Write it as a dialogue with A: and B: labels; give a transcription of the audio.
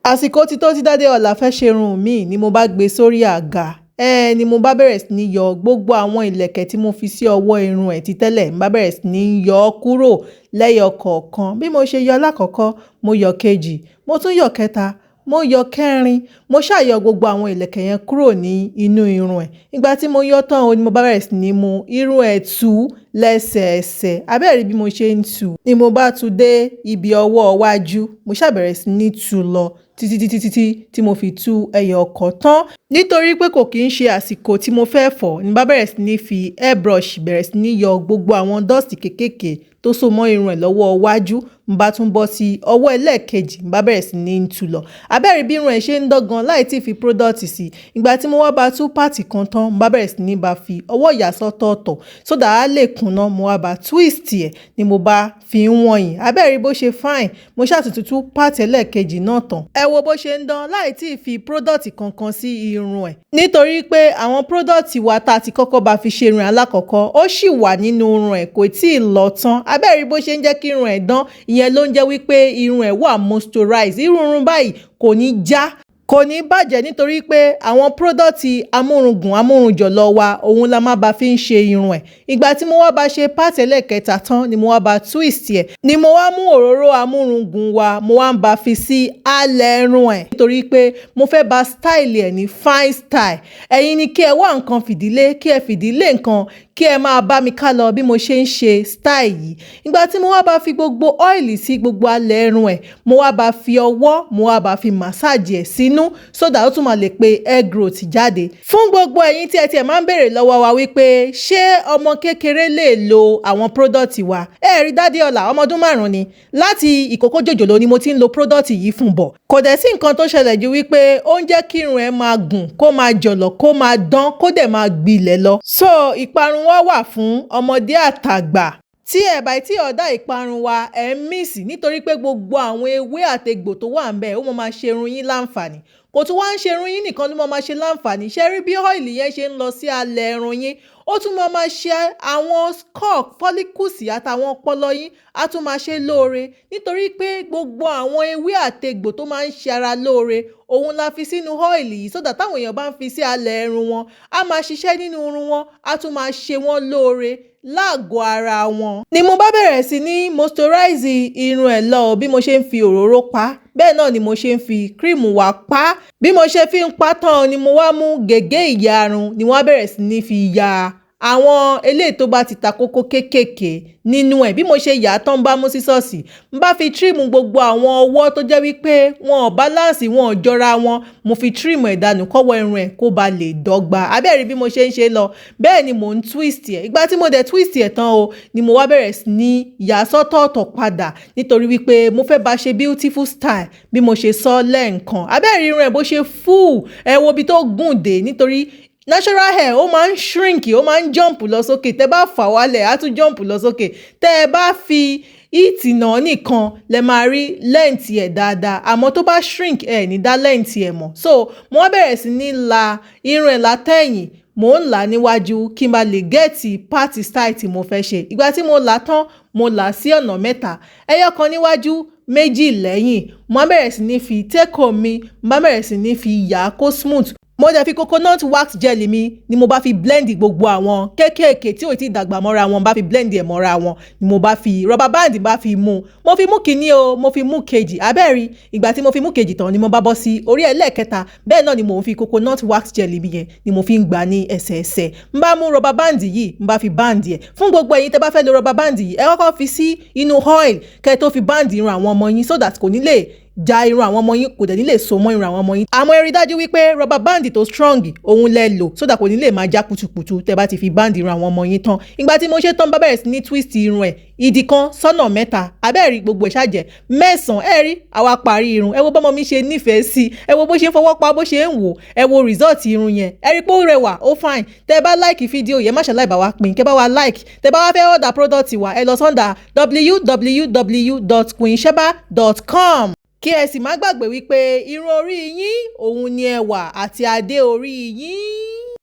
A: àsìkò ti tó tí Dádéọlá fẹ́ ṣerun mi ni mo bá gbé sórí àga ni mo bá bẹ̀rẹ̀ sí ní yọ gbogbo àwọn ìlẹ̀kẹ̀ tí mo fi sí ọwọ́ irun ẹ̀ ti tẹ́lẹ̀ mo bá bẹ̀rẹ̀ sí ní yọ ọ́ kúrò lẹ́yọ kọ̀ọ̀kan bí mo ṣe yọ lákọ̀ọ́kọ́ mo yọ kejì mo tún yọ kẹta mo yọ kẹrin mo ṣàyọ gbogbo àwọn ìlẹ̀kẹ̀ yẹn kúrò ní inú irun ẹ̀ ìgbà tí mo yọ tán ni mo bá bẹ̀rẹ̀ sí ní mú irun ẹ̀ tú lẹ́sẹẹsẹ abẹ́rẹ́ bí mo ṣe ń tú ni mo bá tú dé ibi ọwọ́ iwájú mo ṣàbẹ̀rẹ̀ sí ní tú lọ títí tí mo fi tú ẹyọ ọkọ̀ tán nítorí pé kò kí ń ṣe àsìkò tí mo fẹ́ fọ̀ ní bá bẹ̀rẹ̀ sí ní fi airbrush bẹ̀rẹ̀ sí ní yọ gbogbo àwọn dọ́ọ̀sì kéékèèké tó so mọ́ irun ẹ̀ lọ́wọ́ iwájú n bá tún bọ́ sí ọwọ́ ẹlẹ́ẹ̀kejì n bá bẹ̀rẹ̀ sí ní tú lọ abẹ́rẹ́ bí irun ẹ̀ ṣe ń dán gan láì tí fi product sí ìgbà tí mo wá bá tú pàtì kan tán n bá bẹ̀rẹ̀ sí ní bá fi ọwọ́ ìyàsọ́tọ̀ọ̀tọ̀ sódà á lè kùnà mo wá bá twist ẹ̀ ni mo bá fi ń wọ̀nyí abẹ́rẹ́ bó ṣe fine mo ṣàtútù pàtì ẹlẹ́ẹ̀kejì náà tán ẹ wo bó ṣe ń dán láì tí fi product kankan sí irun ẹ̀ nítorí pé àwọn product wa tá ti kọ́kọ́ bá fi ṣe irun alákọ̀ọ́kọ́ ó sì wà nínú irun ẹ̀ kò tí ì lọ tán abẹ́rẹ́ bó ṣe ń jẹ́ kí irun ẹ̀ dán ìyẹn ló ń jẹ́ wípé irun ẹ̀ wà moisturize irun báyìí kò ní já kò ní bàjẹ́ nítorí pé àwọn pródọ́tì amúrungùn amúrunjọ̀lọ́ wa òun la máa bá fi ń ṣe irun ẹ̀ ìgbà tí mo wá bá ṣe pàtì ẹlẹ́ẹ̀kẹta tán ni mo wá bá twist ẹ̀ ni mo wá mú òróró amúrungùn wa mo wá ń bá fi sí alẹ́ irun ẹ̀ nítorí pé mo fẹ́ bá style ẹ̀ ní fine style ẹ̀yin ni kí ẹ wá nǹkan fìdílé kí ẹ fìdílé nǹkan kí ẹ máa bá mi ká lọ bí mo ṣe ń ṣe style yìí ìgbà tí mo wá bá fi gbogbo ọ́ìlì sí gbogbo alẹ́ irun ẹ̀ mo wá bá fi ọwọ́ mo wá bá fi massage ẹ̀ sínú sódà ó tún máa lè pe hair growth jáde fún gbogbo ẹ̀yin tí ẹ tiẹ̀ máa ń béèrè lọ́wọ́ wa wípé ṣé ọmọ kékeré lè lo àwọn product wa ẹ rí Dádéọlá ọmọ ọdún 5 ni láti ìkókó jòjòló ni mo ti ń lo product yìí fún bọ̀ kò dẹ̀ sí nǹkan tó ṣẹlẹ̀ ju wípé ó ń jẹ́ kí irun ẹ̀ máa gùn kó máa jọ̀lọ̀ kó máa dán kó dẹ̀ máa gbilẹ̀ lọ so ìparun wa wà fún ọmọdé àtàgbà tí ẹ bá tí ọ̀dà ìparun wa ẹ̀ ń mísì nítorí pé gbogbo àwọn ewé àtegbò tó wà ń bẹ̀ ó máa ṣe irun yín láǹfààní kò tún wá ń ṣe irun yín nìkan ló máa ṣe láǹfààní ṣe rí bí ọ́ìlì yẹn ṣe ń lọ sí alẹ́ irun yín ó tún máa ṣe àwọn scalp follicles àtàwọn ọpọlọ yín á tún máa ṣe lóore nítorí pé gbogbo àwọn ewé àtegbò tó máa ń ṣe ara lóore òun la fi sínú ọ́ìlì yìí sódà táwọn èèyàn bá ń fi sí alẹ́ irun wọn á máa ṣiṣẹ́ nínú irun wọn á tún máa ṣe wọ́n lóore láàgọ́ ara wọn. ni mo bá bẹ̀rẹ̀ sí ní moisturize irun ẹ̀ lọ bí mo ṣe ń fi òróró pa bẹ́ẹ̀ náà ni mo ṣe ń fi cream wa pa bí mo ṣe fi ń pa tán ni mo wá mú gègé ìyarun ni wọ́n á bẹ̀rẹ̀ sí ní fi ya àwọn eléyìí tó bá ti ta kókó kéékèèké nínú ẹ̀ bí mo ṣe yà á tán bá mú sísọ́ọ̀sì n bá fi trim gbogbo àwọn ọwọ́ tó jẹ́ wípé wọn ò balance wọn ò jọra wọn mo fi trim ẹ̀ dànù kọ́wọ́ irun ẹ̀ kó ba lè dọ́gba abẹ́rẹ́ bí mo ṣe ń ṣe lọ bẹ́ẹ̀ ni mò ń twist ẹ̀ ìgbà tí mo dẹ̀ twist ẹ̀ tán o ni mo wá bẹ̀rẹ̀ sí ní yà sọ́tọ̀ọ̀tọ̀ padà nítorí wípé mo fẹ́ bá ṣe beautiful style bí mo ṣe sọ lẹ́ẹ̀kan abẹ́rẹ́ irun ẹ̀ bó ṣe full ẹ wo ibi tó gùn dé nítorí natural hair ó máa ń shrink ó máa ń jump lọ sókè tẹ́ bá fà wálẹ̀ á tún jump lọ sókè tẹ́ ẹ bá fi ìtìnà nìkan lẹ máa rí lẹ́ǹtì ẹ̀ dáadáa àmọ́ tó bá shrink ẹ̀ ní dá lẹ́ǹtì ẹ̀ mọ̀ so mo wá bẹ̀rẹ̀ sí ní la irun ẹ̀ látẹ̀yìn mò ń là níwájú kí n bá lè gẹ́ẹ̀tì party style tí mo fẹ́ ṣe ìgbà tí mo là tán mo là sí ọ̀nà 3 ẹyọ kan níwájú 2 lẹ́yìn mo bẹ̀rẹ̀ sí ní fi tẹ́kọ̀ mi mo bẹ̀rẹ̀ sí ní fi yà á kó smooth mo dẹ̀ fi coconut wax gel mi ni mo bá fi blend gbogbo àwọn kéékèèké tí ò tí dàgbà mọ́ra wọn bá fi blend ẹ̀ mọ́ra wọn ni mo bá fi rubber band bá fi mú mo fi mú kíní o mo fi mú kejì abẹ́rí ìgbà tí mo fi mú kejì tán ni mo bá bọ́ sí orí ẹlẹ́ẹ̀kẹta bẹ́ẹ̀ náà ni mo fi coconut wax gel mi yẹn ni mo fi ń gbà ní ẹsẹ̀ẹsẹ̀ n bá mú rubber band yìí n bá fi band yẹ fún gbogbo ẹ̀yin tẹ́ bá fẹ́ lo rubber band yìí ẹ kọ́kọ́ fi sí inú oil kẹ́ tó fi band irun àwọn ọmọ yín so that kò ní lè ja irun àwọn ọmọ yín kò dẹ̀ ní lè so mọ́ irun àwọn ọmọ yín àmọ́ ẹ rí dájú wípé rubber band tó strong òun lẹ lò sódà kò ní lè máa já kutukutu tẹ́ bá ti fi band irun àwọn ọmọ yín tán ìgbà tí mo ṣe tán bá bẹ̀rẹ̀ sí ní twist irun ẹ̀ ìdí kan sọ́nà 3 abẹ́rí gbogbo ìṣàjẹ́ 9 ẹ rí àwa parí irun ẹ wo bọ́mọ mi ṣe nífẹ̀ẹ́ sí ẹ wo bó ṣe ń fọwọ́ pa bó ṣe ń wò ẹ wo result irun yẹn ẹ rí pé ó rẹwà ó fine tẹ́ bá like fídíò yẹn má ṣe láì bá wa pín kẹ́ bá wa like tẹ́ bá wa fẹ́ order product wa ẹ lọ sọ́ndà www.queensheba.com kí ẹ sì má gbàgbé wípé irun orí yín òun ni ẹwà àti adé orí yín.